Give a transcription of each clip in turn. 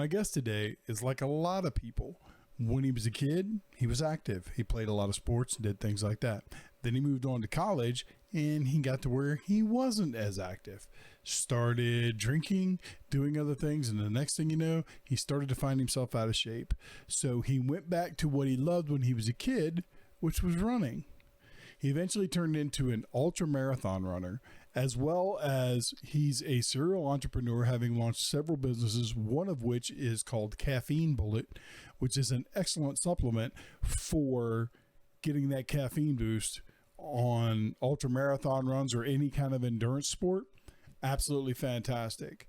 My guest today is like a lot of people. When he was a kid, he was active. He played a lot of sports, did things like that. Then he moved on to college and he got to where he wasn't as active. Started drinking, doing other things, and the next thing you know, he started to find himself out of shape. So he went back to what he loved when he was a kid, which was running. He eventually turned into an ultra marathon runner, as well as he's a serial entrepreneur, having launched several businesses, one of which is called Caffeine Bullet, which is an excellent supplement for getting that caffeine boost on ultra marathon runs or any kind of endurance sport. Absolutely fantastic.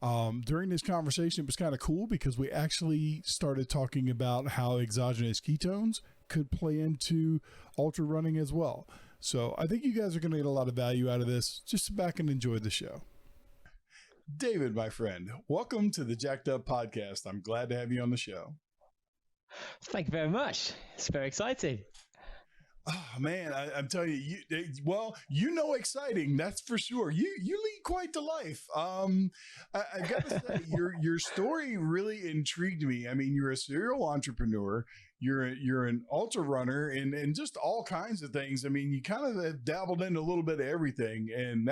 During this conversation, it was kind of cool because we actually started talking about how exogenous ketones could play into ultra running as well. So I think you guys are going to get a lot of value out of this. Just sit back and enjoy the show. David, my friend, welcome to the Jacked Up podcast. I'm glad to have you on the show. Thank you very much. It's very exciting. Oh man, I'm telling you, exciting. That's for sure. You lead quite the life. I got to say, your story really intrigued me. I mean, you're a serial entrepreneur. You're an ultra runner and just all kinds of things. I mean, you kind of have dabbled in a little bit of everything, and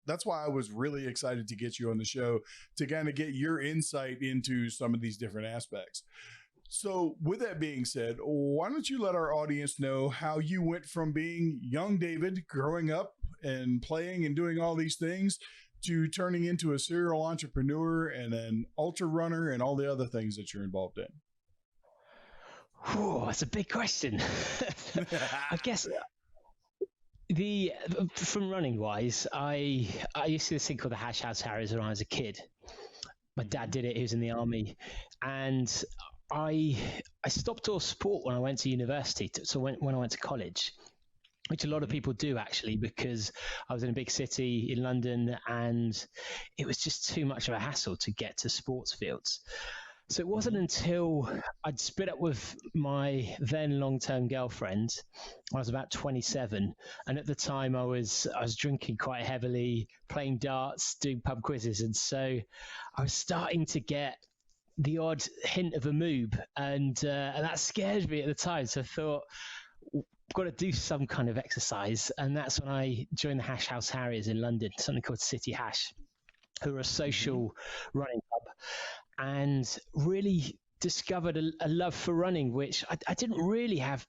that's why I was really excited to get you on the show to kind of get your insight into some of these different aspects. So with that being said, why don't you let our audience know how you went from being young David, growing up and playing and doing all these things, to turning into a serial entrepreneur and an ultra runner and all the other things that you're involved in? Oh, that's a big question. I guess from running wise, I used to do this thing called the Hash House Harriers when I was a kid. My dad did it. He was in the army, and I stopped all sport when I went to university. So when I went to college, which a lot of people do actually, because I was in a big city in London and it was just too much of a hassle to get to sports fields. So it wasn't until I'd split up with my then long-term girlfriend, I was about 27. And at the time I was drinking quite heavily, playing darts, doing pub quizzes. And so I was starting to get the odd hint of a moob, and that scared me at the time. So I thought, I've got to do some kind of exercise. And that's when I joined the Hash House Harriers in London, something called City Hash, who are a social running club, and really discovered a love for running, which I didn't really have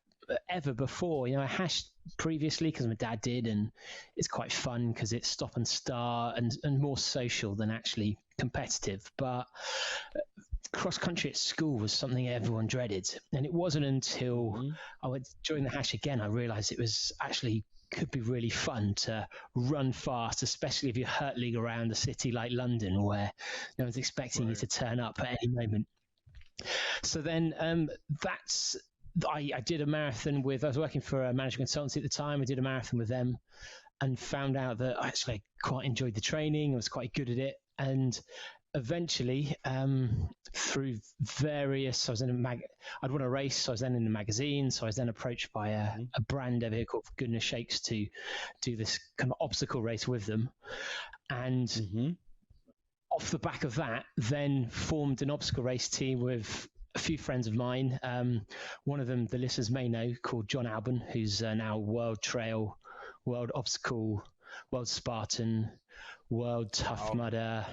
ever before. You know, I hashed previously because my dad did, and it's quite fun because it's stop and start and more social than actually competitive. But cross country at school was something everyone dreaded, and it wasn't until I went to join the Hash again I realized it was actually could be really fun to run fast, especially if you're hurtling around a city like London where no one's expecting you to turn up at any moment. So then I did a marathon I was working for a management consultancy at the time. I did a marathon with them and found out that I actually quite enjoyed the training. I was quite good at it. And eventually, through various, I'd won a race, so I was then in the magazine. So I was then approached by a brand over here called Goodness Shakes to do this kind of obstacle race with them. And off the back of that, then formed an obstacle race team with a few friends of mine. One of them, the listeners may know, called John Alban, who's now World Trail, World Obstacle, World Spartan, World Tough Mudder,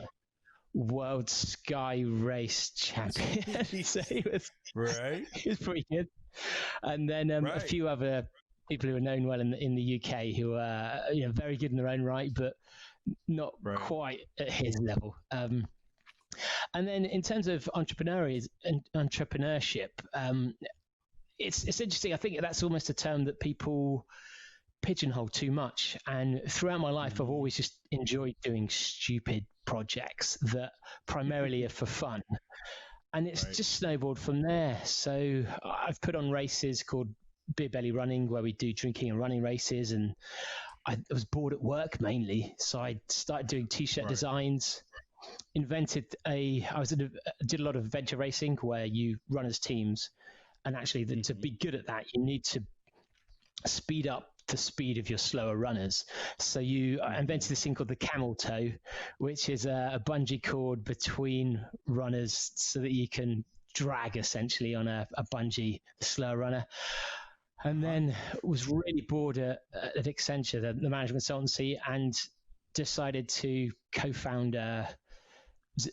World Sky Race champion. So he was pretty good. And then a few other people who are known well in the UK who are very good in their own right, but not quite at his level. And then in terms of entrepreneurship, it's interesting. I think that's almost a term that people pigeonhole too much. And throughout my life, I've always just enjoyed doing stupid projects that primarily are for fun. And it's just snowballed from there. So I've put on races called Beer Belly Running, where we do drinking and running races. And I was bored at work mainly. So I started doing T-shirt designs, did a lot of venture racing where you run as teams. And actually to be good at that, you need to speed up the speed of your slower runners. So you invented this thing called the camel toe, which is a bungee cord between runners so that you can drag essentially on a bungee, the slower runner. And then was really bored at Accenture, the management consultancy, and decided to co-found a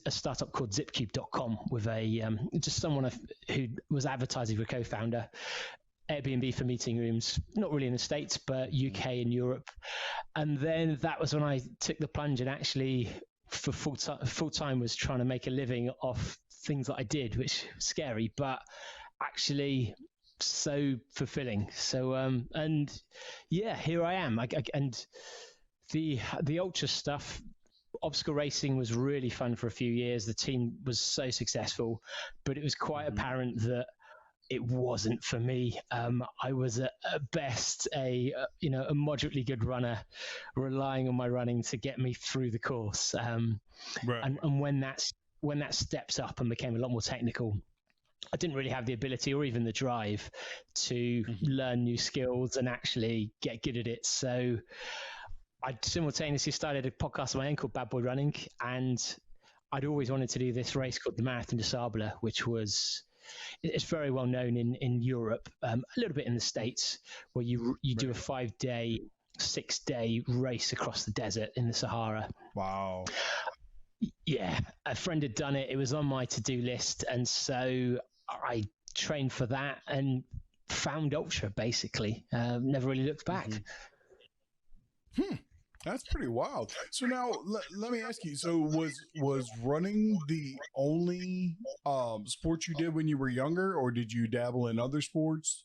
startup called zipcube.com with just someone who was advertising for a co-founder. Airbnb for meeting rooms, not really in the States, but UK and Europe. And then that was when I took the plunge and actually for full time was trying to make a living off things that I did, which was scary, but actually so fulfilling. So, and yeah, here I am. And the ultra stuff, obstacle racing was really fun for a few years. The team was so successful, but it was quite apparent that it wasn't for me. I was at best a moderately good runner, relying on my running to get me through the course. Right. And when that stepped up and became a lot more technical, I didn't really have the ability or even the drive to learn new skills and actually get good at it. So I simultaneously started a podcast of my own called Bad Boy Running, and I'd always wanted to do this race called the Marathon des Sables, which it's very well known in Europe, a little bit in the States, where you do a 5-day, 6-day race across the desert in the Sahara. Wow. Yeah, a friend had done it. It was on my to-do list, and so I trained for that and found ultra. Basically, never really looked back. That's pretty wild. So now let me ask you, so was running the only sport you did when you were younger, or did you dabble in other sports,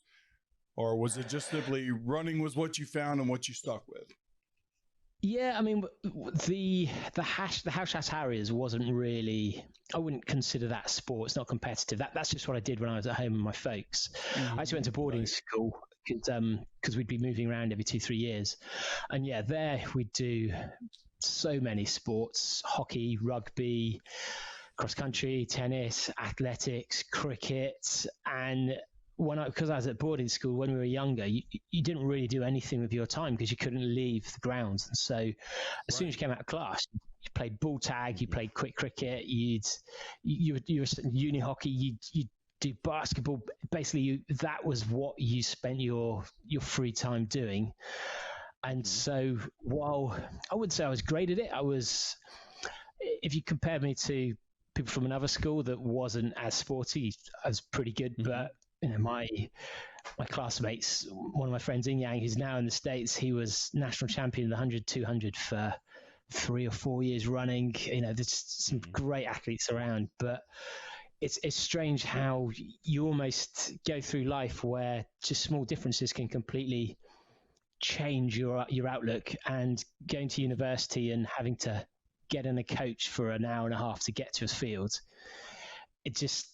or was it just simply running was what you found and what you stuck with? Yeah, I mean, the House Harriers wasn't really, I wouldn't consider that sport. It's not competitive. That's just what I did when I was at home with my folks. I actually went to boarding school because we'd be moving around every 2-3 years. And yeah, there we'd do so many sports: hockey, rugby, cross country, tennis, athletics, cricket. And because I was at boarding school when we were younger, you didn't really do anything with your time because you couldn't leave the grounds. And so as soon as you came out of class, you played ball tag, you played quick cricket, you were uni hockey, you do basketball. Basically, that was what you spent your free time doing. And so while I wouldn't say I was great at it, if you compared me to people from another school that wasn't as sporty, I was pretty good. But my classmates, one of my friends, In Yang, who's now in the States, he was national champion in the 100, 200 for 3 or 4 years running. There's some great athletes around, but it's strange how you almost go through life where just small differences can completely change your outlook. And going to university and having to get in a coach for an hour and a half to get to a field, it just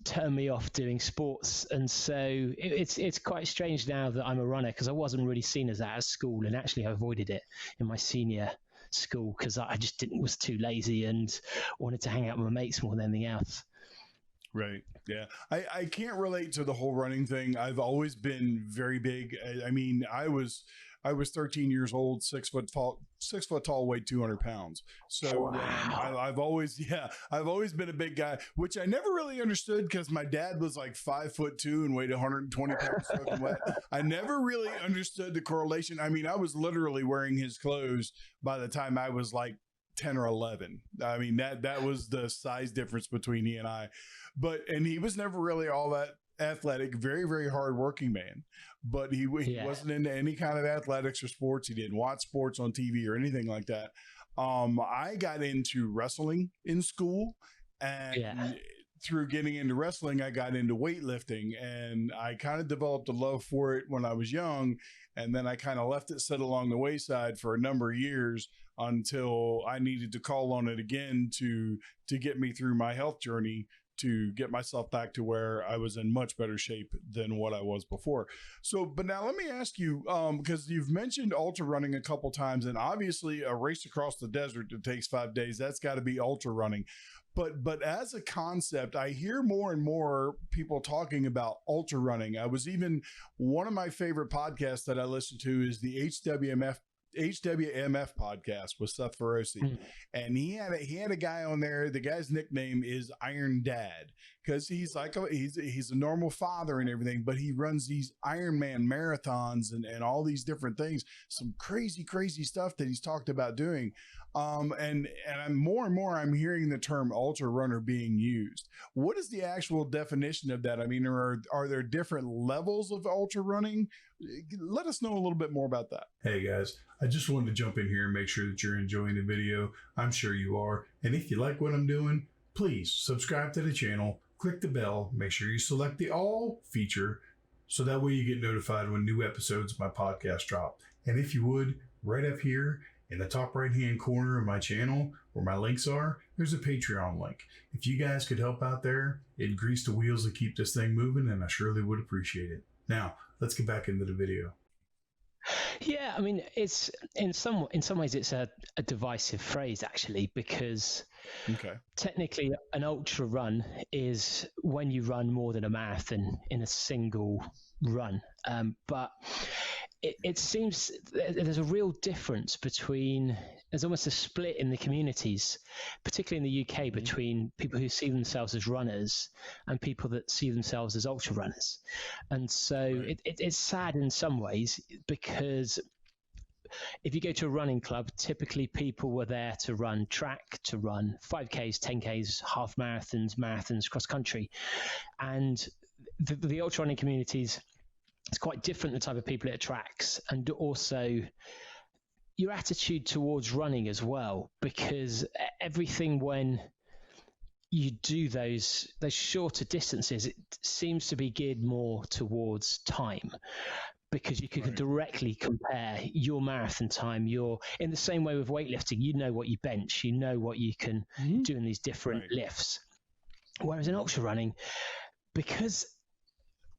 turned me off doing sports. And so it's quite strange now that I'm a runner, because I wasn't really seen as that at school, and actually I avoided it in my senior school because I just was too lazy and wanted to hang out with my mates more than anything else. Right. Yeah. I can't relate to the whole running thing. I've always been very big. I mean, I was 13 years old, 6 foot tall, weighed 200 pounds. So wow. I've always been a big guy, which I never really understood because my dad was like 5'2" and weighed 120 pounds soaking wet. I never really understood the correlation. I mean, I was literally wearing his clothes by the time I was like 10 or 11. I mean, that was the size difference between he and I. And he was never really all that athletic, very, very hard working man, but he wasn't into any kind of athletics or sports. He didn't watch sports on TV or anything like that. I got into wrestling in school, and through getting into wrestling, I got into weightlifting, and I kind of developed a love for it when I was young. And then I kind of left it sit along the wayside for a number of years until I needed to call on it again to get me through my health journey to get myself back to where I was in much better shape than what I was before. So, but now let me ask you, because you've mentioned ultra running a couple times, and obviously a race across the desert that takes 5 days, that's got to be ultra running. But as a concept, I hear more and more people talking about ultra running. I was even, one of my favorite podcasts that I listen to is the HWMF podcast with Seth Feroci, and he had a guy on there. The guy's nickname is Iron Dad because he's like he's a normal father and everything, but he runs these Ironman marathons and all these different things. Some crazy stuff that he's talked about doing. And I'm more and more I'm hearing the term ultra runner being used. What is the actual definition of that? I mean, are there different levels of ultra running? Let us know a little bit more about that. Hey guys, I just wanted to jump in here and make sure that you're enjoying the video. I'm sure you are. And if you like what I'm doing, please subscribe to the channel, click the bell, make sure you select the all feature so that way you get notified when new episodes of my podcast drop. And if you would, right up here in the top right hand corner of my channel where my links are, there's a Patreon link. If you guys could help out there, it'd grease the wheels to keep this thing moving, and I surely would appreciate it. Now, let's get back into the video. Yeah, I mean, it's in some ways it's a divisive phrase actually, because technically an ultra run is when you run more than a marathon in a single run. But it seems there's a real difference between, there's almost a split in the communities, particularly in the UK, between people who see themselves as runners and people that see themselves as ultra runners. And so it's sad in some ways, because if you go to a running club, typically people were there to run track, to run 5Ks, 10Ks, half marathons, cross country. And the ultra running communities, it's quite different, the type of people it attracts, and also your attitude towards running as well, because everything, when you do those shorter distances, it seems to be geared more towards time, because you can directly compare your marathon time. You're in the same way with weightlifting, you know what you bench, you know what you can do in these different lifts. Whereas in ultra running, because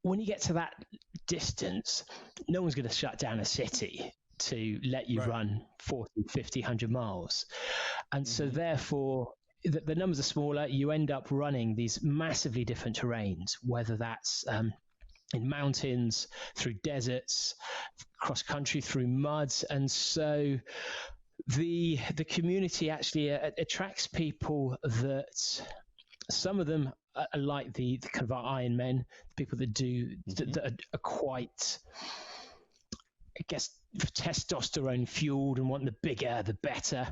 when you get to that distance, no one's going to shut down a city to let you run 40, 50, 100 miles. And so therefore, the numbers are smaller. You end up running these massively different terrains, whether that's in mountains, through deserts, cross country, through muds. And so the community actually attracts people that, some of them are like the kind of Iron Men, people that do that are quite, I guess, testosterone fueled and want the bigger, the better.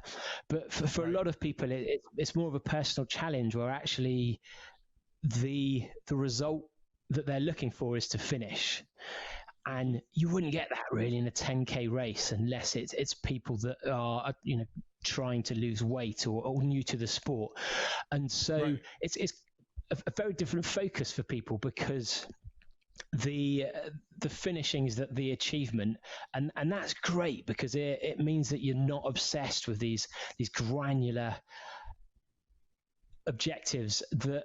But for a lot of people, it's more of a personal challenge, where actually the result that they're looking for is to finish. And you wouldn't get that really in a 10K race unless it's people that are, trying to lose weight or new to the sport. And so it's a very different focus for people, because the finishing is the achievement, and that's great, because it means that you're not obsessed with these granular objectives that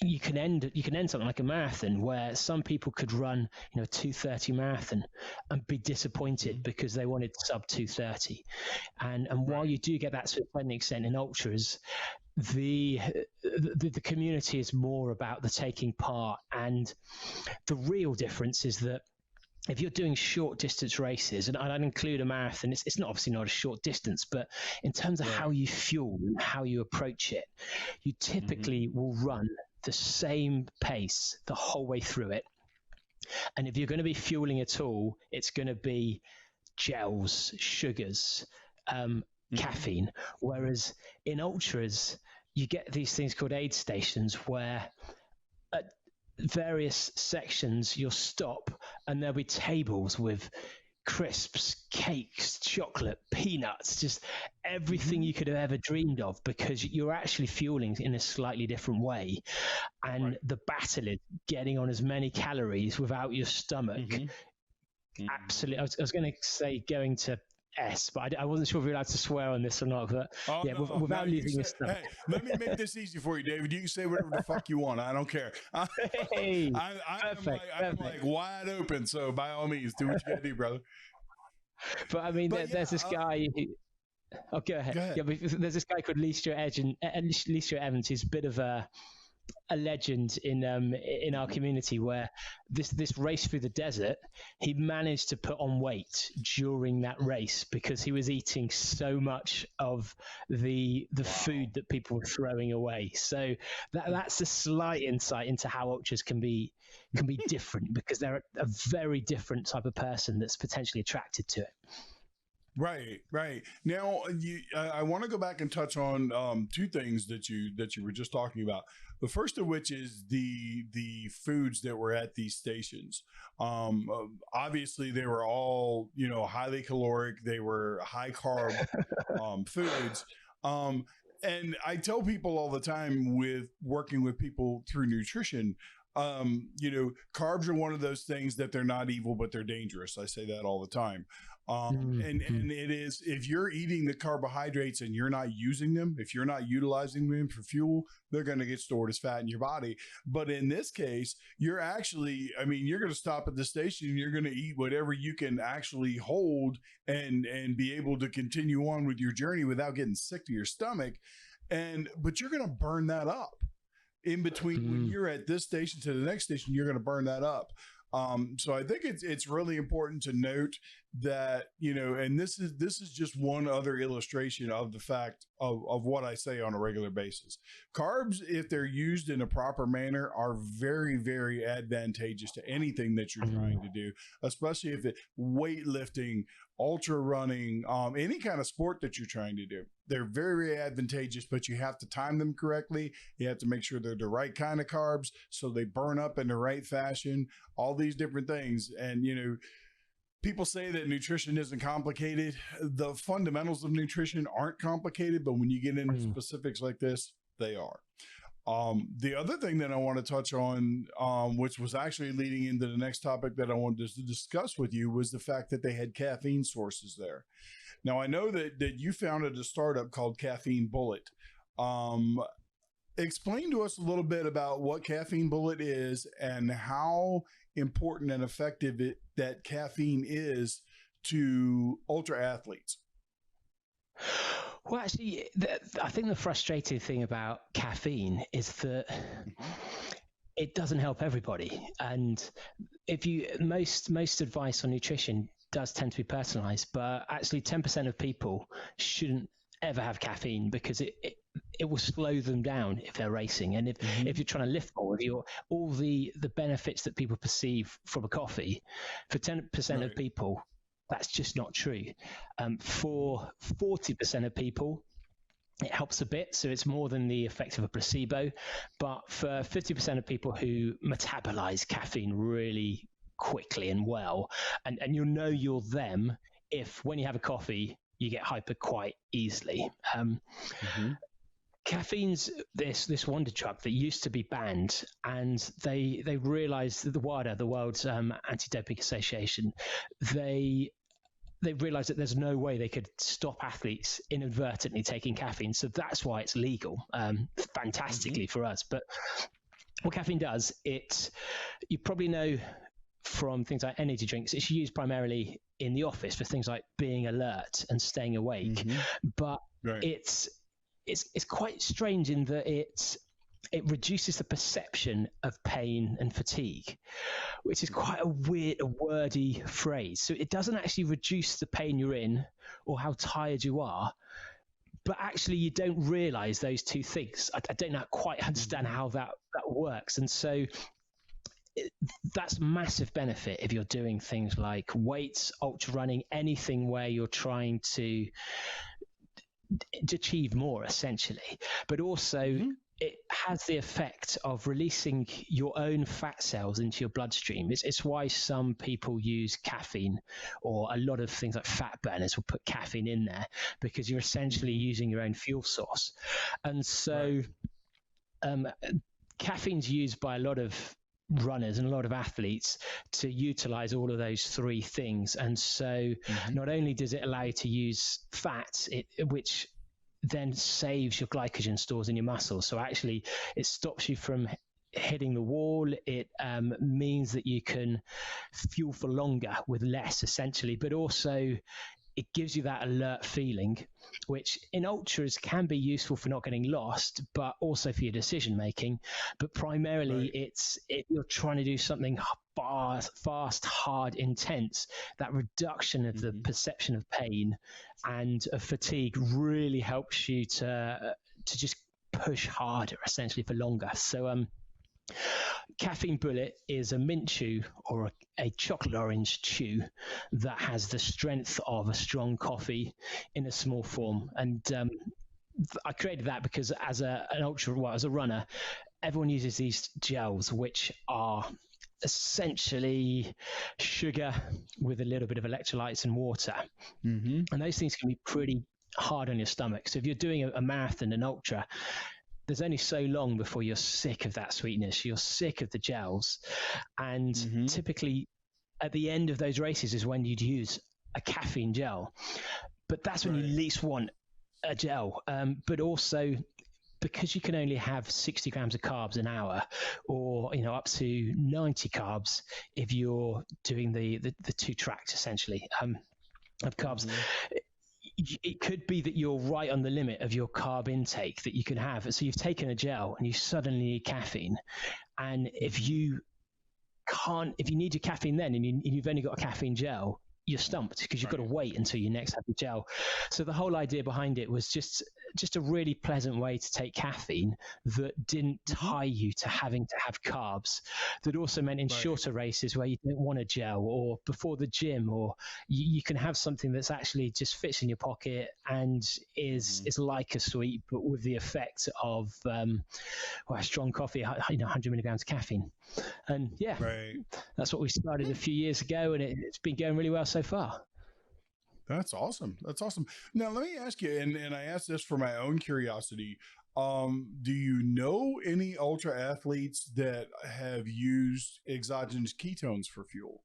you can end something like a marathon, where some people could run a 2:30 marathon and be disappointed because they wanted sub 2:30. And while you do get that to a certain extent in ultras, the community is more about the taking part. And the real difference is that if you're doing short distance races, and I'd include a marathon, it's not obviously not a short distance, but in terms of how you fuel and how you approach it, you typically will run the same pace the whole way through it. And if you're going to be fueling at all, it's going to be gels, sugars, caffeine. Whereas in ultras, you get these things called aid stations, where at various sections you'll stop and there'll be tables with crisps, cakes, chocolate, peanuts, just everything you could have ever dreamed of, because you're actually fueling in a slightly different way. And the battle is getting on as many calories without your stomach. Absolutely. I was going to say going to S, but I wasn't sure if we were allowed to swear on this or not. But yeah, no, without losing this stuff. Hey, let me make this easy for you, David. You can say whatever the fuck you want. I don't care. Hey, I'm like wide open. So by all means, do what you gotta do, brother. But I mean, there's this guy. Oh, go ahead. Yeah, but there's this guy called Leicester Evans. He's a bit of a legend in our community, where this race through the desert, he managed to put on weight during that race because he was eating so much of the food that people were throwing away. So that's a slight insight into how ultras can be different, because they're a very different type of person that's potentially attracted to it. Right. Now, I want to go back and touch on two things that you were just talking about. The first of which is the foods that were at these stations. Obviously, they were all highly caloric. They were high carb foods. And I tell people all the time with working with people through nutrition, carbs are one of those things that they're not evil, but they're dangerous. I say that all the time. And it is, if you're eating the carbohydrates and you're not using them, if you're not utilizing them for fuel, they're going to get stored as fat in your body. But in this case, you're going to stop at the station and you're going to eat whatever you can actually hold and be able to continue on with your journey without getting sick to your stomach. But you're going to burn that up in between. When you're at this station to the next station, you're going to burn that up. So I think it's really important to note that, and this is just one other illustration of the fact of what I say on a regular basis. Carbs, if they're used in a proper manner, are very, very advantageous to anything that you're trying to do, especially if it weightlifting, ultra running, any kind of sport that you're trying to do. They're very, very advantageous, but you have to time them correctly. You have to make sure they're the right kind of carbs so they burn up in the right fashion, all these different things. And, people say that nutrition isn't complicated. The fundamentals of nutrition aren't complicated, but when you get into specifics like this, they are. The other thing that I want to touch on, which was actually leading into the next topic that I wanted to discuss with you, was the fact that they had caffeine sources there. Now, I know that you founded a startup called Caffeine Bullet. Explain to us a little bit about what Caffeine Bullet is and how important and effective that caffeine is to ultra athletes. Well, actually, I think the frustrating thing about caffeine is that it doesn't help everybody. And most advice on nutrition does tend to be personalized, but actually 10% of people shouldn't ever have caffeine because it will slow them down if they're racing. And if you're trying to lift more, all the benefits that people perceive from a coffee, for 10% of people, that's just not true. For 40% of people, it helps a bit, so it's more than the effect of a placebo. But for 50% of people who metabolize caffeine really quickly and well, and you're them if when you have a coffee, you get hyper quite easily. Caffeine's this wonder drug that used to be banned, and they realized that the world's anti-doping association, they realized that there's no way they could stop athletes inadvertently taking caffeine, so that's why it's legal, fantastically for us. But what caffeine does, you probably know from things like energy drinks, it's used primarily in the office for things like being alert and staying awake. But it's quite strange in that it reduces the perception of pain and fatigue, which is quite a wordy phrase. So it doesn't actually reduce the pain you're in or how tired you are, but actually you don't realize those two things. I don't quite understand how that works. And so that's massive benefit if you're doing things like weights, ultra running, anything where you're trying to achieve more, essentially. But also it has the effect of releasing your own fat cells into your bloodstream. It's why some people use caffeine, or a lot of things like fat burners will put caffeine in there, because you're essentially using your own fuel source. And so caffeine's used by a lot of runners and a lot of athletes to utilize all of those three things. And so not only does it allow you to use fats, which then saves your glycogen stores in your muscles. So actually it stops you from hitting the wall. It means that you can fuel for longer with less, essentially, but also it gives you that alert feeling, which in ultras can be useful for not getting lost, but also for your decision making. But primarily, you're trying to do something fast, hard, intense. That reduction of the perception of pain and of fatigue really helps you to just push harder, essentially, for longer. So Caffeine Bullet is a mint chew or a chocolate orange chew that has the strength of a strong coffee in a small form. And I created that because as a runner, everyone uses these gels, which are essentially sugar with a little bit of electrolytes and water. And those things can be pretty hard on your stomach. So if you're doing a marathon, an ultra, there's only so long before you're sick of that sweetness. You're sick of the gels. And typically at the end of those races is when you'd use a caffeine gel. But that's when you least want a gel. But also because you can only have 60 grams of carbs an hour, or up to 90 carbs if you're doing the 2 tracks essentially of carbs. It could be that you're right on the limit of your carb intake that you can have. So you've taken a gel and you suddenly need caffeine. And if you need your caffeine then and you've only got a caffeine gel, you're stumped because you've got to wait until you next have the gel. So the whole idea behind it was just a really pleasant way to take caffeine that didn't tie you to having to have carbs, that also meant in shorter races where you don't want a gel, or before the gym, or you can have something that's actually just fits in your pocket and is like a sweet, but with the effect of a strong coffee, 100 milligrams of caffeine. And that's what we started a few years ago, and it's been going really well so far. That's awesome. Now, let me ask you, and I asked this for my own curiosity. Do you know any ultra athletes that have used exogenous ketones for fuel?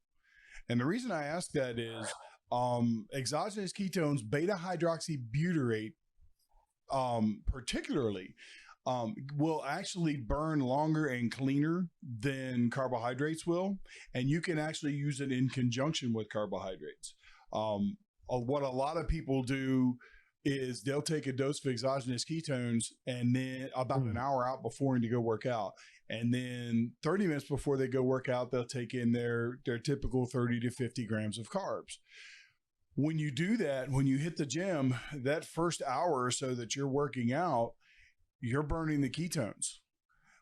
And the reason I ask that is exogenous ketones, beta hydroxybutyrate, particularly, will actually burn longer and cleaner than carbohydrates will. And you can actually use it in conjunction with carbohydrates. What a lot of people do is they'll take a dose of exogenous ketones and then about an hour out before to go work out. And then 30 minutes before they go work out, they'll take in their typical 30 to 50 grams of carbs. When you do that, when you hit the gym, that first hour or so that you're working out, you're burning the ketones.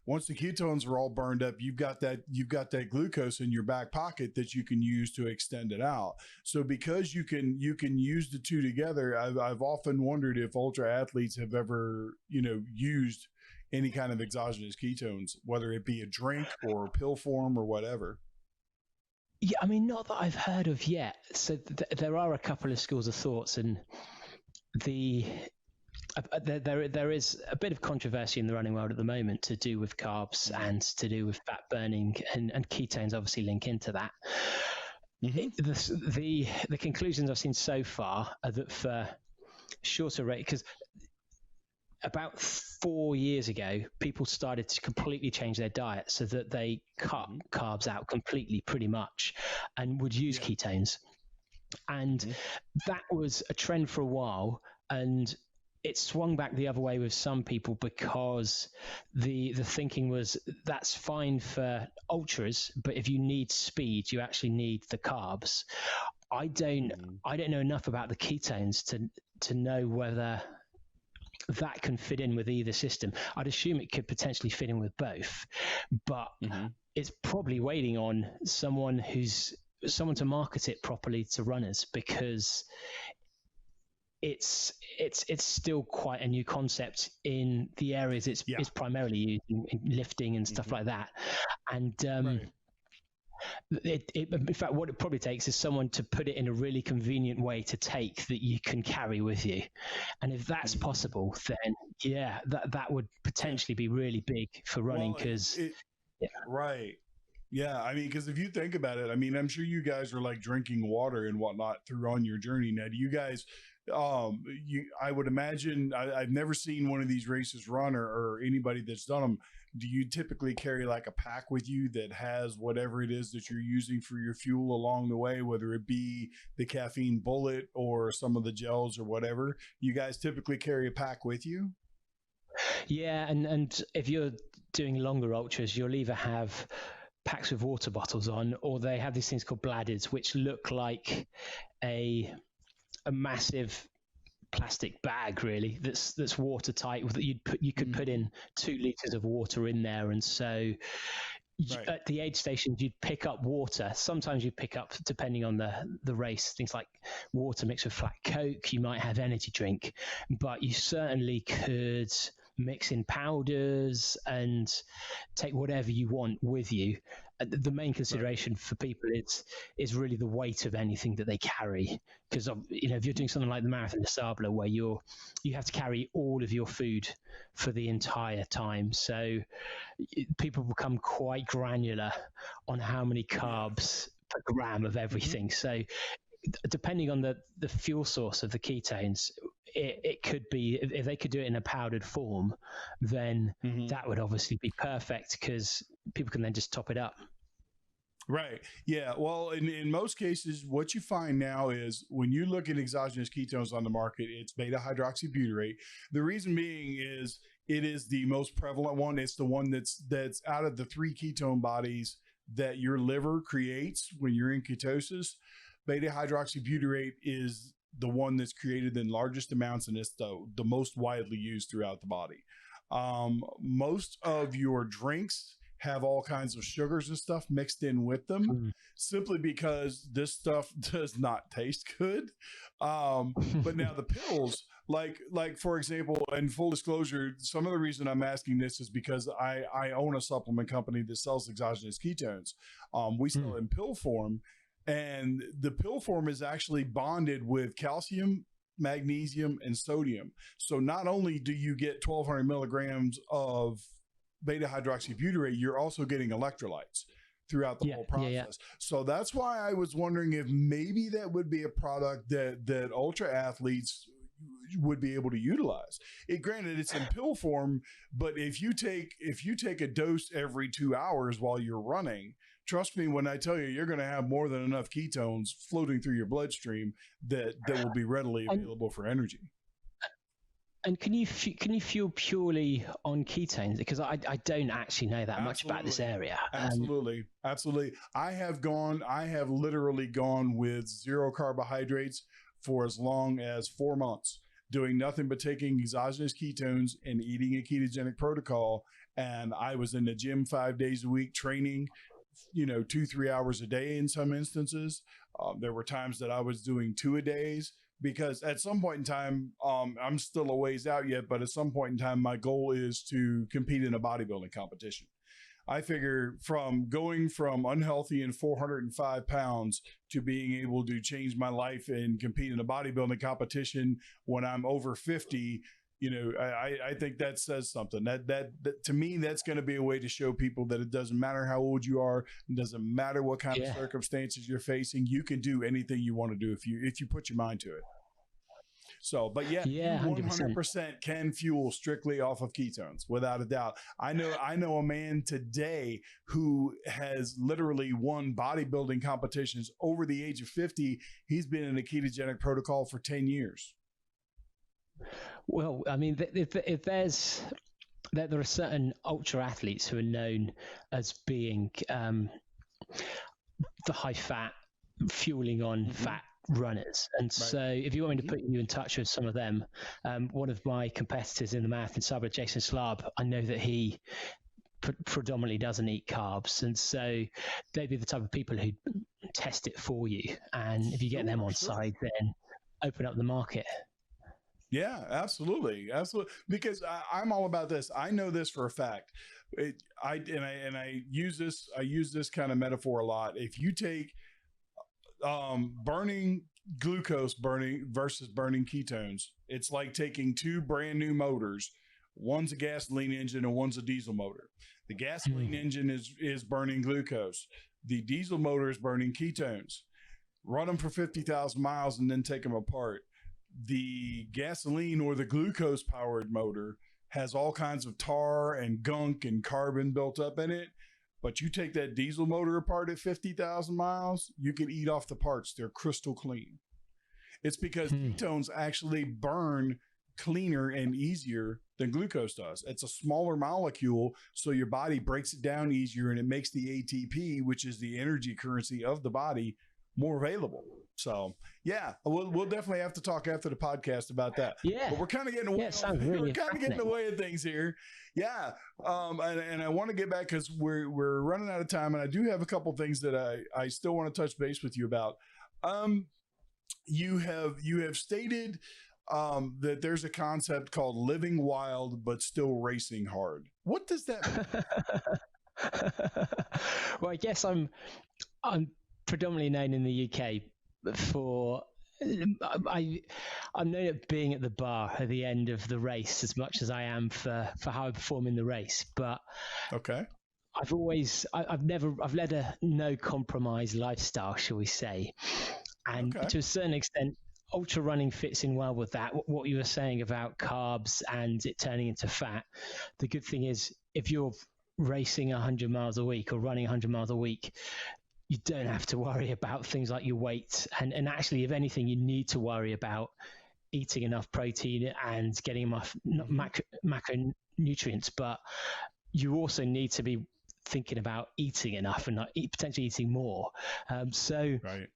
Once the ketones are all burned up, you've got that glucose in your back pocket that you can use to extend it out. So because you can use the two together, I've often wondered if ultra athletes have ever used any kind of exogenous ketones, whether it be a drink or a pill form or whatever. Yeah, I mean, not that I've heard of yet. So there are a couple of schools of thoughts, and there is a bit of controversy in the running world at the moment to do with carbs and to do with fat burning, and ketones obviously link into that. The conclusions I've seen so far are that for shorter rate, because about 4 years ago, people started to completely change their diet so that they cut carbs out completely, pretty much, and would use ketones. And that was a trend for a while, and it swung back the other way with some people because the thinking was that's fine for ultras, but if you need speed, you actually need the carbs. I don't know enough about the ketones to know whether that can fit in with either system. I'd assume it could potentially fit in with both, but it's probably waiting on someone to market it properly to runners, because it's still quite a new concept in the areas it's primarily used in lifting and stuff like that. And in fact, what it probably takes is someone to put it in a really convenient way to take that you can carry with you. And if that's possible, then that would potentially be really big for running, because Yeah, I mean, because if you think about it, I mean, I'm sure you guys are like drinking water and whatnot through on your journey. Now, do you guys, I would imagine, I've never seen one of these races run or anybody that's done them. Do you typically carry like a pack with you that has whatever it is that you're using for your fuel along the way, whether it be the caffeine bullet or some of the gels or whatever? You guys typically carry a pack with you? Yeah, and if you're doing longer ultras, you'll either have packs with water bottles on, or they have these things called bladders, which look like a massive plastic bag, really, that's watertight, that you could put in 2 liters of water in there. And so Right. at the aid stations, you'd pick up water. Sometimes you pick up, depending on the race, things like water mixed with flat Coke. You might have energy drink, but you certainly could mix in powders and take whatever you want with you. The main Right. consideration for people is really the weight of anything that they carry, because if you're doing something like the Marathon des Sables, where you have to carry all of your food for the entire time, so people become quite granular on how many Yeah. carbs per gram of Hmm. everything. So depending on the fuel source of the ketones, it could be, if they could do it in a powdered form, then Hmm. that would obviously be perfect, because people can then just top it up. Right. Yeah. Well, in most cases, what you find now is when you look at exogenous ketones on the market, it's beta hydroxybutyrate. The reason being is it is the most prevalent one. It's the one that's out of the three ketone bodies that your liver creates when you're in ketosis. Beta hydroxybutyrate is the one that's created in largest amounts, and it's the most widely used throughout the body. Most of your drinks have all kinds of sugars and stuff mixed in with them Mm. simply because this stuff does not taste good. But now the pills, like for example, and full disclosure, some of the reason I'm asking this is because I own a supplement company that sells exogenous ketones. We sell Mm. it in pill form, and the pill form is actually bonded with calcium, magnesium, and sodium. So not only do you get 1,200 milligrams of beta hydroxybutyrate, you're also getting electrolytes throughout the Yeah, whole yeah, yeah. process. So that's why I was wondering if maybe that would be a product that ultra athletes would be able to utilize. It granted it's in pill form, but if you take a dose every 2 hours while you're running, trust me when I tell you you're going to have more than enough ketones floating through your bloodstream that will be readily And available for energy. and can you fuel purely on ketones? Because I don't actually know that much about this Absolutely. area. Absolutely. Absolutely. I have literally gone with zero carbohydrates for as long as 4 months, doing nothing but taking exogenous ketones and eating a ketogenic protocol. And I was in the gym 5 days a week training, 2, 3 hours a day in some instances. There were times that I was doing 2 a days because at some point in time, I'm still a ways out yet, but at some point in time, my goal is to compete in a bodybuilding competition. I figure from going from unhealthy and 405 pounds to being able to change my life and compete in a bodybuilding competition when I'm over 50, I think that says something. That to me, that's going to be a way to show people that it doesn't matter how old you are, it doesn't matter what kind of Yeah, circumstances you're facing, you can do anything you want to do if you put your mind to it. So, but yeah, you yeah, 100%. 100% can fuel strictly off of ketones without a doubt. I know a man today who has literally won bodybuilding competitions over the age of 50. He's been in a ketogenic protocol for 10 years. Well, I mean, if there are certain ultra athletes who are known as being the high fat, fueling on Mm-hmm. fat runners. And Right. so, if you want me to Mm-hmm. put you in touch with some of them, one of my competitors in the marathon, Sabra, Jason Slab, I know that he predominantly doesn't eat carbs, and so they'd be the type of people who test it for you. And if you get them Sure, on sure. side, then open up the market. Yeah, absolutely, absolutely. Because I'm all about this. I know this for a fact. I use this. I use this kind of metaphor a lot. If you take burning glucose burning versus burning ketones, it's like taking two brand new motors. One's a gasoline engine and one's a diesel motor. The gasoline engine is burning glucose. The diesel motor is burning ketones. Run them for 50,000 miles and then take them apart. The gasoline or the glucose powered motor has all kinds of tar and gunk and carbon built up in it. But you take that diesel motor apart at 50,000 miles, you can eat off the parts. They're crystal clean. It's because ketones actually burn cleaner and easier than glucose does. It's a smaller molecule, so your body breaks it down easier, and it makes the ATP, which is the energy currency of the body, more available. So yeah, we'll definitely have to talk after the podcast about that. Yeah, but we're kind of getting away. We're kind of getting away of things here. Yeah, and I want to get back because we're running out of time, and I do have a couple things that I still want to touch base with you about. You have stated that there's a concept called living wild but still racing hard. What does that mean? Well, I guess I'm predominantly known in the UK for I'm known at being at the bar at the end of the race as much as I am for how I perform in the race. But okay, I've led a no compromise lifestyle, shall we say, and to a certain extent, ultra running fits in well with that. What you were saying about carbs and it turning into fat. The good thing is, if you're racing 100 miles a week or running 100 miles a week, you don't have to worry about things like your weight. And actually, if anything, you need to worry about eating enough protein and getting enough macronutrients. But you also need to be thinking about eating enough and not potentially eating more. Right.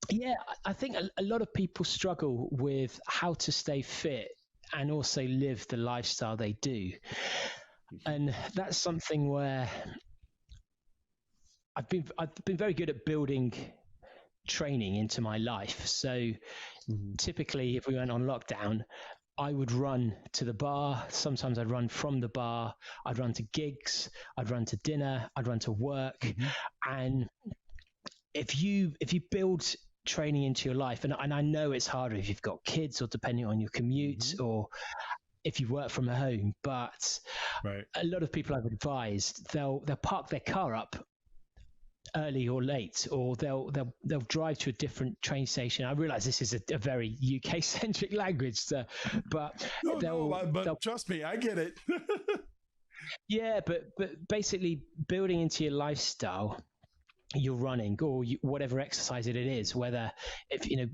Yeah, I think a lot of people struggle with how to stay fit and also live the lifestyle they do. And that's something where I've been very good at building training into my life. So typically, if we went on lockdown, I would run to the bar. Sometimes I'd run from the bar. I'd run to gigs. I'd run to dinner. I'd run to work. And if you build training into your life, and I know it's harder if you've got kids or depending on your commute or if you work from home, but a lot of people I've advised, they'll park their car up early or late, or they'll drive to a different train station. I realize this is a very UK centric language, but but trust me, I get it. Yeah, but basically building into your lifestyle, you're running or whatever exercise it is, whether if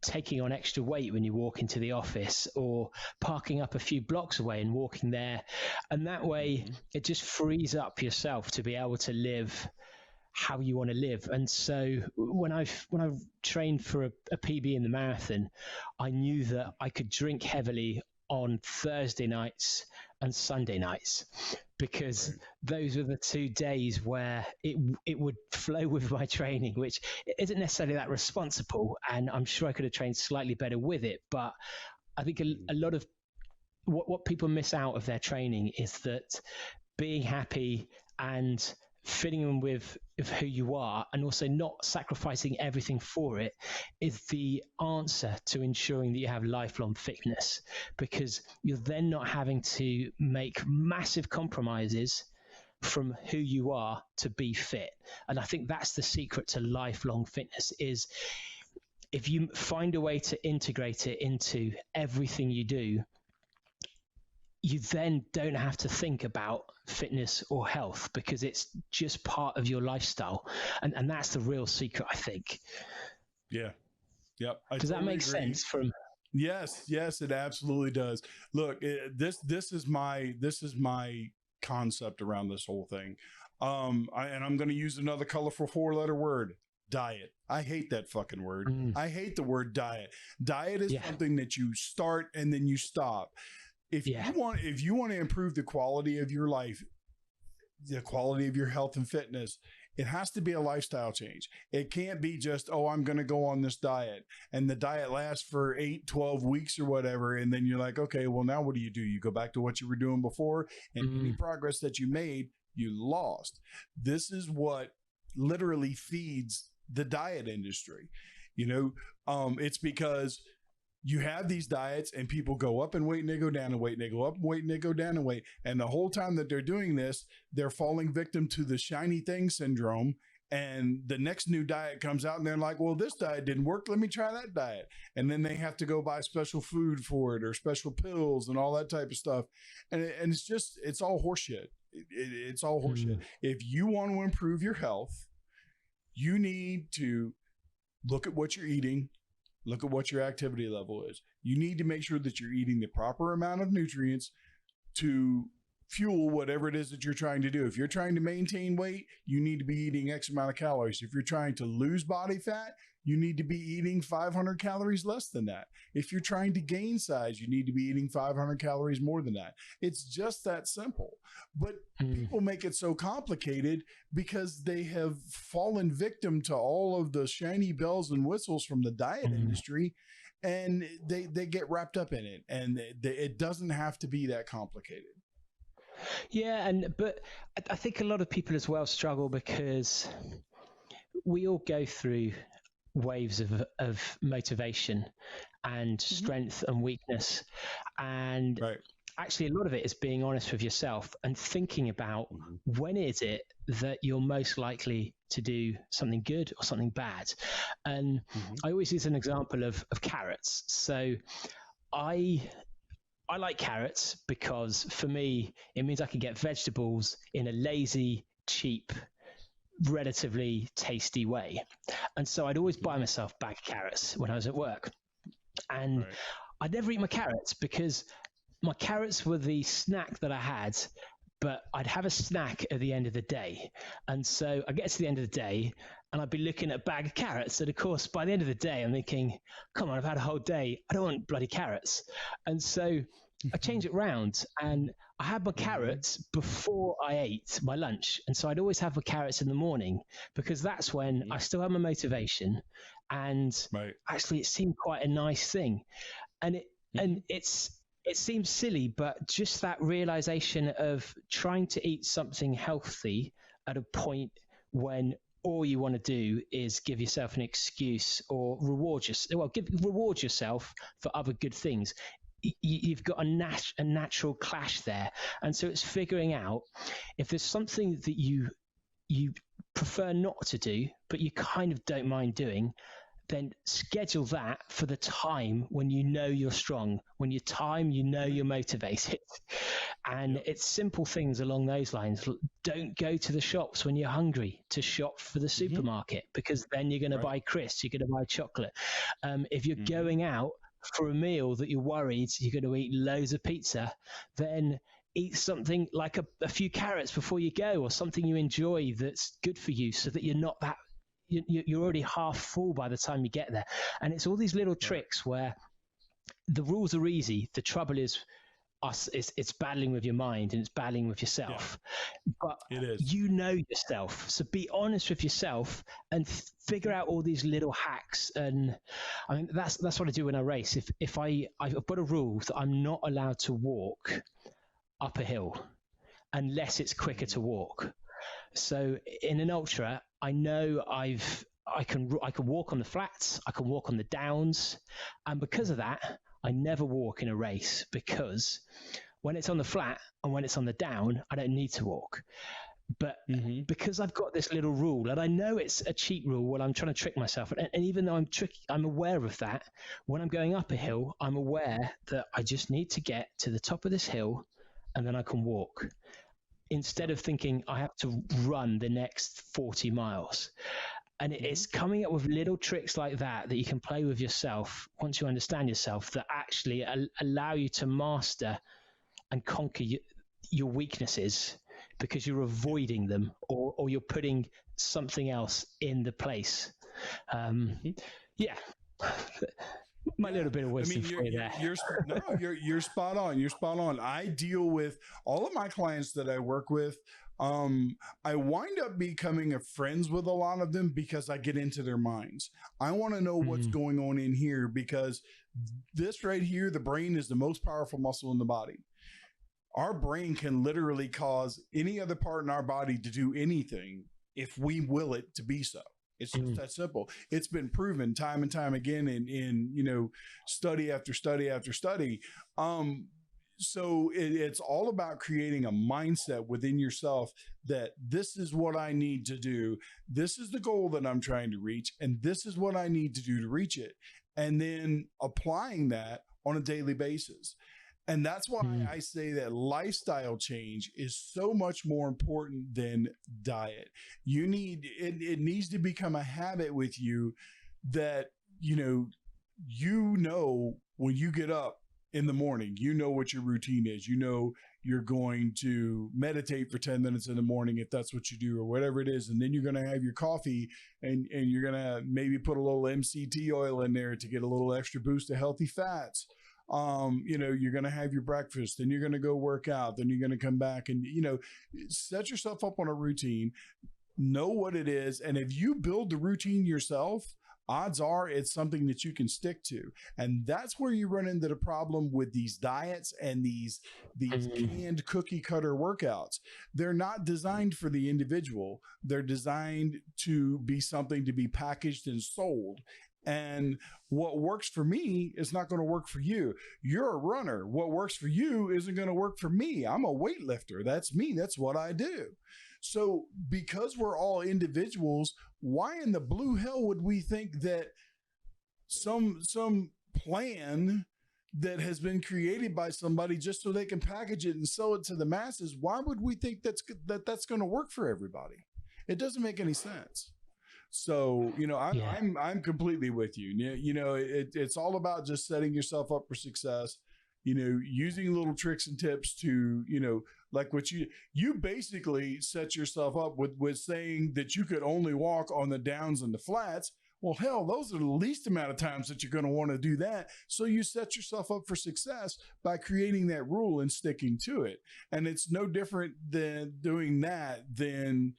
taking on extra weight when you walk into the office or parking up a few blocks away and walking there, and that way it just frees up yourself to be able to live how you want to live. And so when I trained for a PB in the marathon, I knew that I could drink heavily on Thursday nights and Sunday nights, because those were the 2 days where it would flow with my training, which isn't necessarily that responsible. And I'm sure I could have trained slightly better with it. But I think a lot of what people miss out of their training is that being happy and fitting in with who you are and also not sacrificing everything for it is the answer to ensuring that you have lifelong fitness, because you're then not having to make massive compromises from who you are to be fit. And I think that's the secret to lifelong fitness, is if you find a way to integrate it into everything you do, you then don't have to think about fitness or health, because it's just part of your lifestyle. And that's the real secret, I think. Yeah. Yep. Does that make sense? Yes, it absolutely does. Look, this is my concept around this whole thing. And I'm going to use another colorful 4-letter word: diet. I hate that fucking word. I hate the word diet. Diet is something that you start and then you stop. If you want to improve the quality of your life, the quality of your health and fitness, it has to be a lifestyle change. It can't be just, I'm going to go on this diet, and the diet lasts for 8, 12 weeks or whatever. And then you're like, okay, well, now what do? You go back to what you were doing before, and any progress that you made, you lost. This is what literally feeds the diet industry. It's because you have these diets and people go up in weight and they go down in weight and they go up in weight and they go down in weight. And the whole time that they're doing this, they're falling victim to the shiny thing syndrome. And the next new diet comes out and they're like, well, this diet didn't work. Let me try that diet. And then they have to go buy special food for it or special pills and all that type of stuff. And it's all horseshit. It's all horseshit. If you want to improve your health, you need to look at what you're eating. Look at what your activity level is. You need to make sure that you're eating the proper amount of nutrients to fuel whatever it is that you're trying to do. If you're trying to maintain weight, you need to be eating X amount of calories. If you're trying to lose body fat, you need to be eating 500 calories less than that. If you're trying to gain size, you need to be eating 500 calories more than that. It's just that simple. But people make it so complicated because they have fallen victim to all of the shiny bells and whistles from the diet industry, and they get wrapped up in it. And it doesn't have to be that complicated. Yeah, but I think a lot of people as well struggle because we all go through waves of motivation and strength and weakness. And actually a lot of it is being honest with yourself and thinking about when is it that you're most likely to do something good or something bad. And I always use an example of carrots. So I like carrots because for me, it means I can get vegetables in a lazy, cheap, relatively tasty way. And so I'd always buy myself a bag of carrots when I was at work. And I'd never eat my carrots because my carrots were the snack that I had, but I'd have a snack at the end of the day. And so I get to the end of the day and I'd be looking at a bag of carrots. And of course, by the end of the day, I'm thinking, come on, I've had a whole day. I don't want bloody carrots. And so I changed it round and I had my carrots before I ate my lunch. And so I'd always have my carrots in the morning because that's when I still have my motivation. And actually it seemed quite a nice thing. And it seems silly, but just that realization of trying to eat something healthy at a point when all you want to do is give yourself an excuse or reward yourself for other good things. You've got a natural clash there. And so it's figuring out if there's something that you prefer not to do, but you kind of don't mind doing, then schedule that for the time when you know you're strong, when you're motivated. And it's simple things along those lines. Don't go to the shops when you're hungry to shop for the supermarket, because then you're going to buy crisps, you're going to buy chocolate. If you're going out for a meal that you're worried you're going to eat loads of pizza, then eat something like a few carrots before you go, or something you enjoy that's good for you, so that you're not that you're already half full by the time you get there. And it's all these little tricks where the rules are easy. The trouble is it's battling with your mind and it's battling with yourself. But it is. You know yourself, so be honest with yourself and figure out all these little hacks. And I mean that's what I do when I race. If I've got a rule that I'm not allowed to walk up a hill unless it's quicker to walk. So in an ultra, I know I can walk on the flats, I can walk on the downs, and because of that, I never walk in a race, because when it's on the flat and when it's on the down, I don't need to walk. But because I've got this little rule, and I know it's a cheat rule when I'm trying to trick myself, and even though I'm aware of that, when I'm going up a hill, I'm aware that I just need to get to the top of this hill and then I can walk, instead of thinking I have to run the next 40 miles. And it's coming up with little tricks like that you can play with yourself once you understand yourself, that actually allow you to master and conquer your weaknesses, because you're avoiding them or you're putting something else in the place. My little bit of wisdom for you there. You're spot on. You're spot on. I deal with all of my clients that I work with. I wind up becoming friends with a lot of them because I get into their minds. I want to know what's going on in here, because this right here, the brain is the most powerful muscle in the body. Our brain can literally cause any other part in our body to do anything if we will it to be so. It's just that simple. It's been proven time and time again in study after study after study. So it's all about creating a mindset within yourself that this is what I need to do. This is the goal that I'm trying to reach, and this is what I need to do to reach it. And then applying that on a daily basis. And that's why I say that lifestyle change is so much more important than diet. It needs to become a habit with you that, when you get up in the morning, what your routine is. You're going to meditate for 10 minutes in the morning if that's what you do, or whatever it is. And then you're going to have your coffee, and you're going to maybe put a little MCT oil in there to get a little extra boost of healthy fats. You're going to have your breakfast, then you're going to go work out, then you're going to come back and, set yourself up on a routine, know what it is. And if you build the routine yourself, odds are it's something that you can stick to. And that's where you run into the problem with these diets and these canned cookie cutter workouts. They're not designed for the individual. They're designed to be something to be packaged and sold. And what works for me is not going to work for you. You're a runner. What works for you isn't going to work for me. I'm a weightlifter. That's me. That's what I do. So because we're all individuals, why in the blue hell would we think that some plan that has been created by somebody just so they can package it and sell it to the masses, why would we think that's going to work for everybody? It doesn't make any sense. So, I'm completely with you. It's all about just setting yourself up for success, using little tricks and tips to, like what you basically set yourself up with saying that you could only walk on the downs and the flats. Well, hell, those are the least amount of times that you're going to want to do that. So you set yourself up for success by creating that rule and sticking to it. And it's no different than doing that than,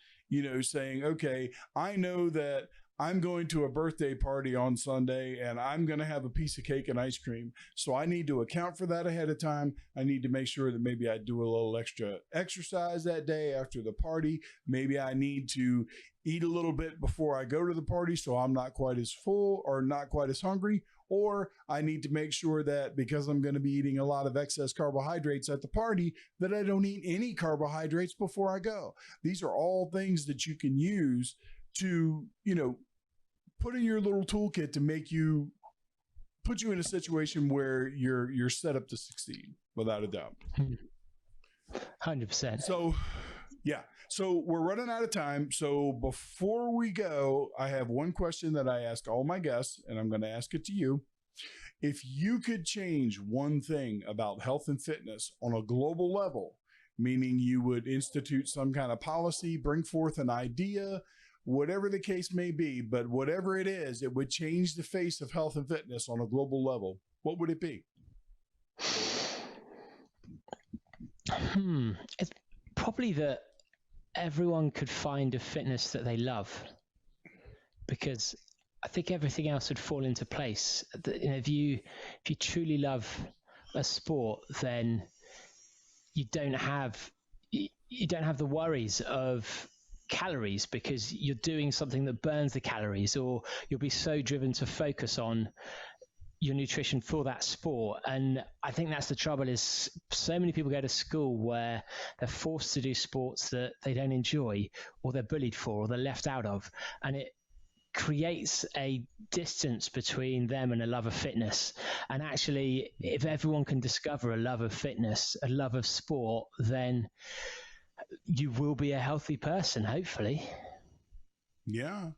saying, okay, I know that I'm going to a birthday party on Sunday and I'm going to have a piece of cake and ice cream. So I need to account for that ahead of time. I need to make sure that maybe I do a little extra exercise that day after the party. Maybe I need to eat a little bit before I go to the party so I'm not quite as full or not quite as hungry. Or I need to make sure that because I'm going to be eating a lot of excess carbohydrates at the party, that I don't eat any carbohydrates before I go. These are all things that you can use to, put in your little toolkit to put you in a situation where you're set up to succeed, without a doubt. 100%. So, yeah. So we're running out of time. So before we go, I have one question that I ask all my guests, and I'm going to ask it to you. If you could change one thing about health and fitness on a global level, meaning you would institute some kind of policy, bring forth an idea, whatever the case may be, but whatever it is, it would change the face of health and fitness on a global level, what would it be? It's probably that everyone could find a fitness that they love, because I think everything else would fall into place. If you truly love a sport, then you don't have the worries of calories, because you're doing something that burns the calories, or you'll be so driven to focus on your nutrition for that sport. And I think that's the trouble, is so many people go to school where they're forced to do sports that they don't enjoy, or they're bullied for, or they're left out of, and it creates a distance between them and a love of fitness. And actually, if everyone can discover a love of fitness, a love of sport, then you will be a healthy person, hopefully. Yeah.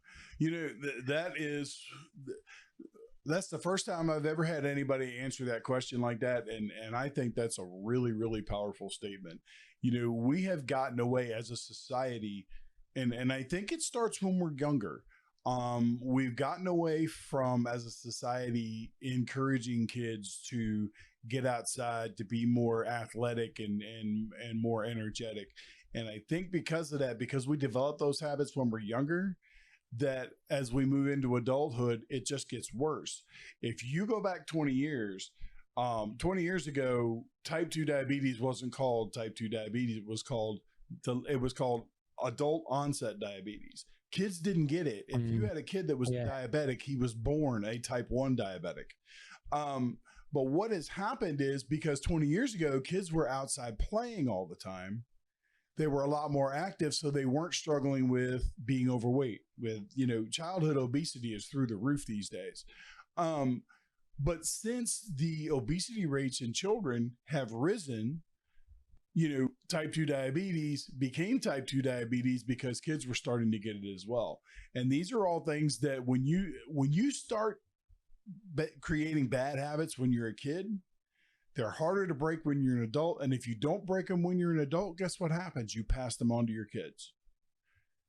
That's the first time I've ever had anybody answer that question like that. And I think that's a really, really powerful statement. We have gotten away as a society, and I think it starts when we're younger. We've gotten away from, as a society, encouraging kids to get outside, to be more athletic and more energetic. And I think because of that, because we develop those habits when we're younger, that as we move into adulthood, it just gets worse. If you go back 20 years, 20 years ago, type 2 diabetes wasn't called type 2 diabetes. It was called adult onset diabetes. Kids didn't get it. If you had a kid that was diabetic, he was born a type 1 diabetic. But what has happened is, because 20 years ago, kids were outside playing all the time, they were a lot more active, so they weren't struggling with being overweight. With, you know, childhood obesity is through the roof these days. But since the obesity rates in children have risen, you know, type 2 diabetes became type 2 diabetes because kids were starting to get it as well. And these are all things that when you start creating bad habits when you're a kid, they're harder to break when you're an adult. And if you don't break them when you're an adult, guess what happens? You pass them on to your kids,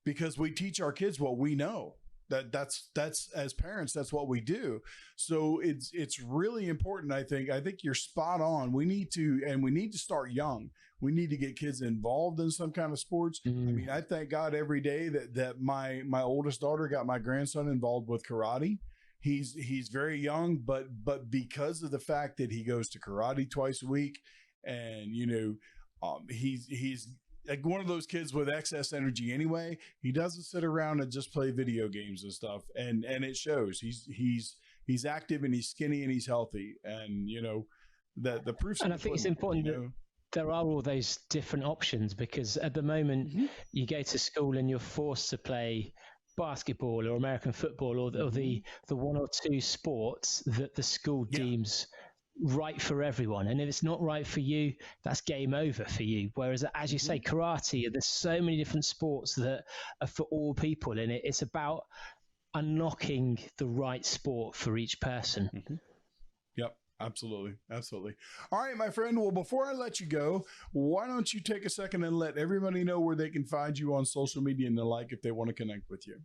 because we teach our kids what we know. That's as parents, that's what we do. So it's really important. I think you're spot on. We need to start young. We need to get kids involved in some kind of sports. I mean, I thank God every day that my oldest daughter got my grandson involved with karate. He's very young, but because of the fact that he goes to karate twice a week, and you know, he's like one of those kids with excess energy anyway. He doesn't sit around and just play video games and stuff, and it shows. He's active, and he's skinny, and he's healthy, and you know the proof. And I think it's important that there are all those different options, because at the moment you go to school and you're forced to play basketball or American football or the one or two sports that the school deems right for everyone. And if it's not right for you, that's game over for you. Whereas, as you say, karate, there's so many different sports that are for all people, and it's about unlocking the right sport for each person. Yep. Absolutely. All right, my friend. Well, before I let you go, why don't you take a second and let everybody know where they can find you on social media and the like if they want to connect with you?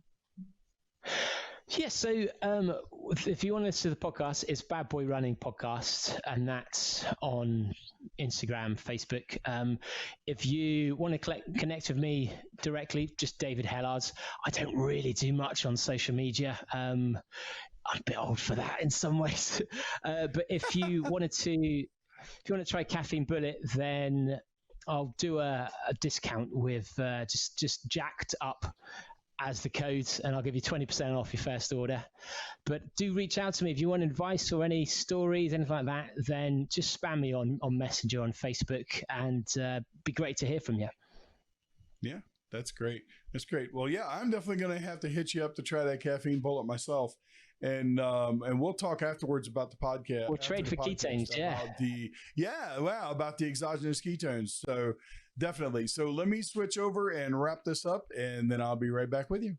Yes, so if you want to listen to the podcast, it's Bad Boy Running Podcast, and that's on Instagram, Facebook. If you want to connect with me directly, just David Hellard. I don't really do much on social media. I'm a bit old for that in some ways. But if you want to try Caffeine Bullet, then I'll do a discount with just JAK'ed up as the code, and I'll give you 20% off your first order. But do reach out to me if you want advice or any stories, anything like that. Then just spam me on Messenger on Facebook, and be great to hear from you. Yeah, that's great. Well, yeah, I'm definitely going to have to hit you up to try that Caffeine Bullet myself. And we'll talk afterwards about the podcast. We'll trade for ketones, about the exogenous ketones. So definitely. So let me switch over and wrap this up, and then I'll be right back with you.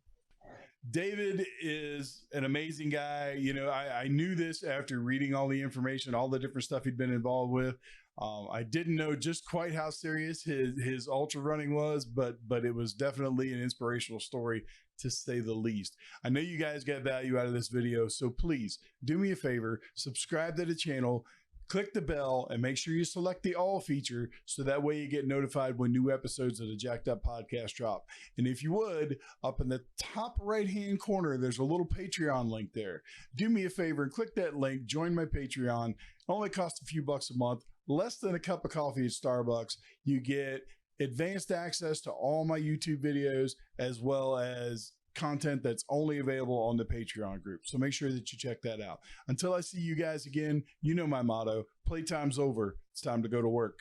David is an amazing guy. You know, I knew this after reading all the information, all the different stuff he'd been involved with. I didn't know just quite how serious his ultra running was, but it was definitely an inspirational story, to say the least. I know you guys got value out of this video, so please do me a favor, subscribe to the channel, click the bell, and make sure you select the all feature, so that way you get notified when new episodes of the Jacked Up podcast drop. And if you would, up in the top right hand corner, there's a little Patreon link there. Do me a favor and click that link, join my Patreon. It only costs a few bucks a month, less than a cup of coffee at Starbucks. You get advanced access to all my YouTube videos, as well as content that's only available on the Patreon group. So make sure that you check that out. Until I see you guys again, you know my motto: playtime's over. It's time to go to work.